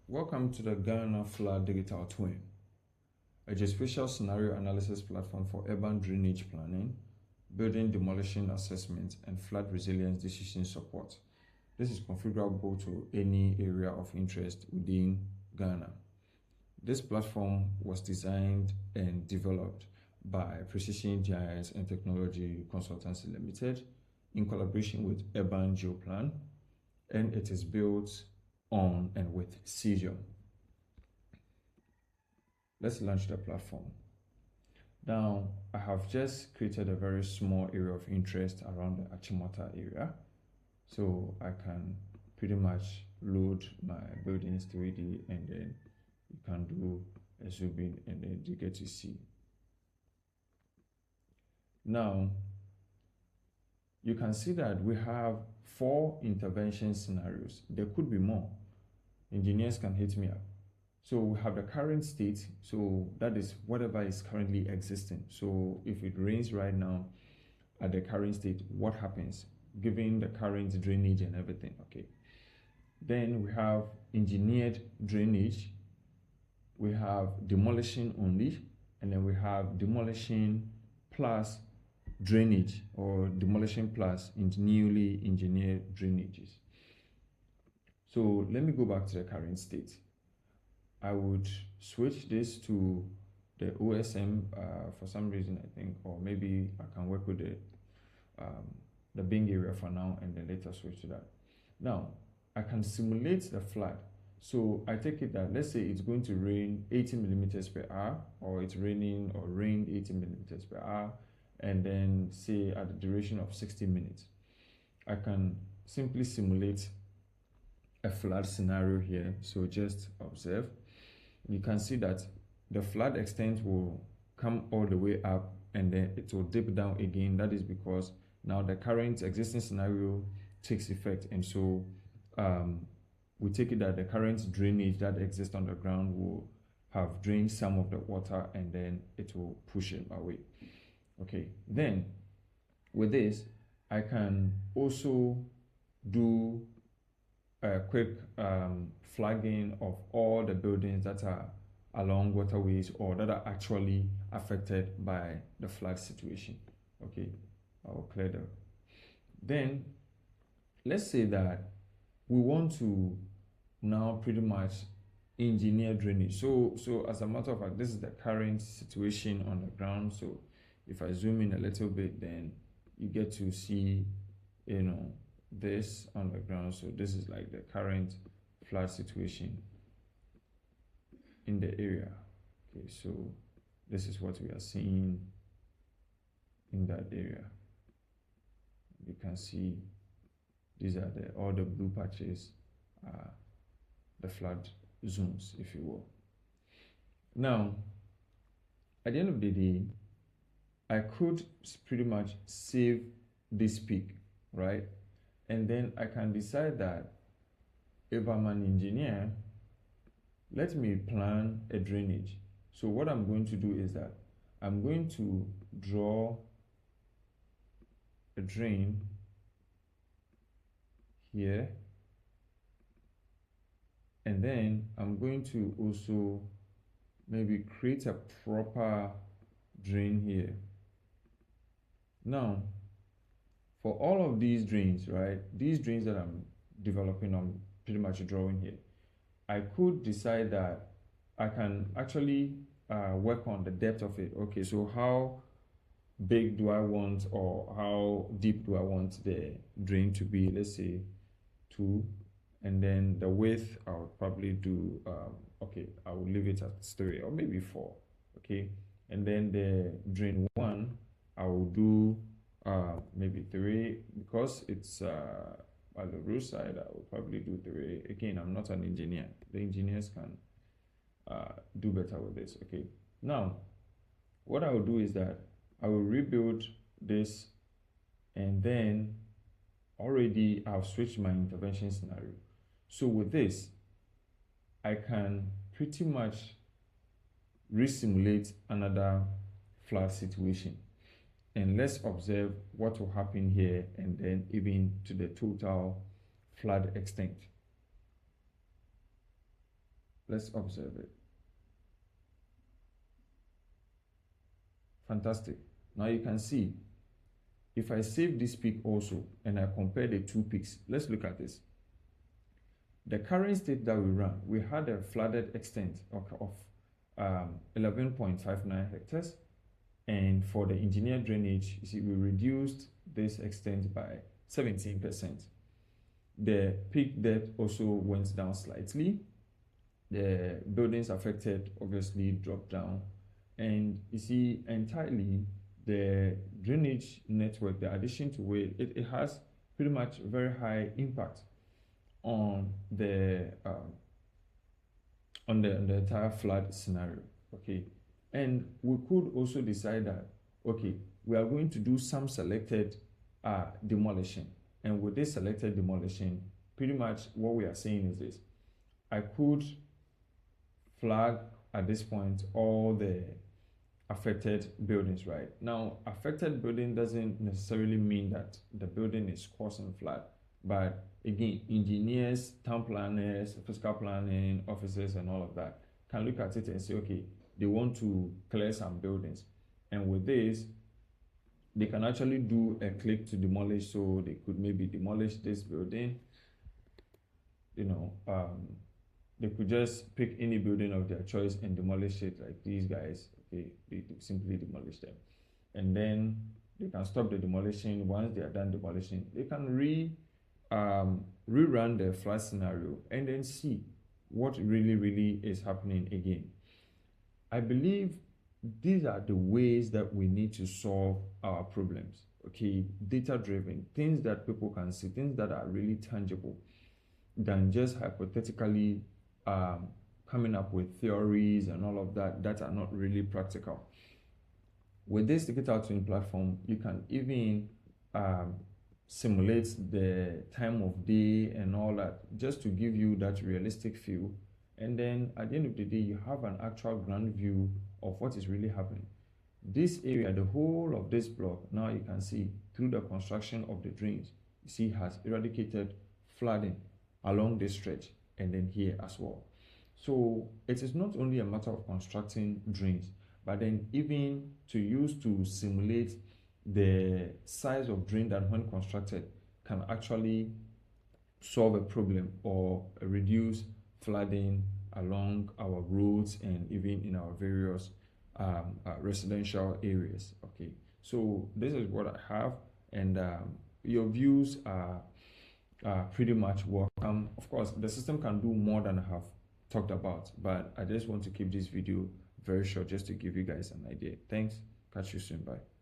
Welcome to the Ghana Flood Digital Twin, a geospatial scenario analysis platform for urban drainage planning, building demolition assessment, and flood resilience decision support. This is configurable to any area of interest within Ghana. This platform was designed and developed by Precision GIS and Technology Consultancy Limited in collaboration with Urban Geoplan, and it is built on and with Cesium. Let's launch the platform. Now, I have just created a very small area of interest around the Achimota area. So I can pretty much load my buildings 3D, and then you can do a zoom in and then you get to see. Now, you can see that we have 4 intervention scenarios. There could be more. Engineers can hit me up. So we have the current state. So that is whatever is currently existing. So if it rains right now at the current state, what happens given the current drainage and everything? Okay. Then we have engineered drainage. We have demolishing only, and then we have demolishing plus drainage, or demolition plus newly engineered drainages. So let me go back to the current state. I would switch this to the OSM for some reason, I think, or maybe I can work with the Bing area for now and then later switch to that. Now, I can simulate the flood. So I take it that, let's say it's going to rain 80 millimeters per hour, or it's raining or rained 80 millimeters per hour, and then say at the duration of 60 minutes. I can simply simulate a flood scenario here. So just observe. You can see that the flood extent will come all the way up and then it will dip down again. That is because now the current existing scenario takes effect, and so we take it that the current drainage that exists on the ground will have drained some of the water and then it will push it away. Okay, then with this I can also do a quick flagging of all the buildings that are along waterways or that are actually affected by the flood situation. Okay, I'll clear that. Then let's say that we want to now pretty much engineer drainage. So as a matter of fact, this is the current situation on the ground. So if I zoom in a little bit, then you get to see, this on the ground. So this is like the current flood situation in the area. Okay, so this is what we are seeing in that area. You can see these are all the blue patches are the flood zones, if you will. Now, at the end of the day, I could pretty much save this peak, right? And then I can decide that if I'm an engineer, let me plan a drainage. So what I'm going to do is that I'm going to draw a drain here, and then I'm going to also maybe create a proper drain here. Now, for all of these drains, right, these drains that I'm developing, I'm pretty much drawing here, I could decide that I can actually work on the depth of it. Okay, so how big do I want, or how deep do I want the drain to be? Let's say 2, and then the width I would probably do okay, I will leave it at 3 or maybe 4. Okay, and then the drain 1 I will do maybe 3, because it's at the roadside. I will probably do 3. Again, I'm not an engineer. The engineers can do better with this. Okay, now what I will do is that I will rebuild this, and then already I've switched my intervention scenario. So with this, I can pretty much resimulate another flood situation. And let's observe what will happen here, and then even to the total flood extent. Let's observe it. Fantastic. Now you can see, if I save this peak also and I compare the two peaks, let's look at this. The current state that we ran, we had a flooded extent of 11.59 hectares. And for the engineered drainage, you see, we reduced this extent by 17%. The peak depth also went down slightly. The buildings affected obviously dropped down. And you see, entirely the drainage network, the addition to it has pretty much very high impact on the entire flood scenario. Okay, and we could also decide that, okay, we are going to do some selected demolition, and with this selected demolition, pretty much what we are saying is this: I could flag at this point all the affected buildings. Right now, affected building doesn't necessarily mean that the building is causing flood, but again, engineers, town planners, physical planning officers and all of that can look at it and say, okay, they want to clear some buildings, and with this they can actually do a click to demolish. So they could maybe demolish this building, they could just pick any building of their choice and demolish it, like these guys. Okay, they simply demolish them, and then they can stop the demolition. Once they are done demolishing, they can rerun the flood scenario and then see what really is happening again. I believe these are the ways that we need to solve our problems. Okay, data driven, things that people can see, things that are really tangible, than just hypothetically coming up with theories and all of that are not really practical. With this digital twin platform, you can even simulate the time of day and all that, just to give you that realistic feel. And then at the end of the day, you have an actual grand view of what is really happening. This area, the whole of this block, now you can see through the construction of the drains, you see has eradicated flooding along this stretch and then here as well. So it is not only a matter of constructing drains, but then even to use to simulate the size of drain that when constructed can actually solve a problem or reduce flooding along our roads and even in our various residential areas. Okay, so this is what I have, and your views are pretty much welcome. Of course, the system can do more than I have talked about, but I just want to keep this video very short just to give you guys an idea. Thanks. Catch you soon. Bye.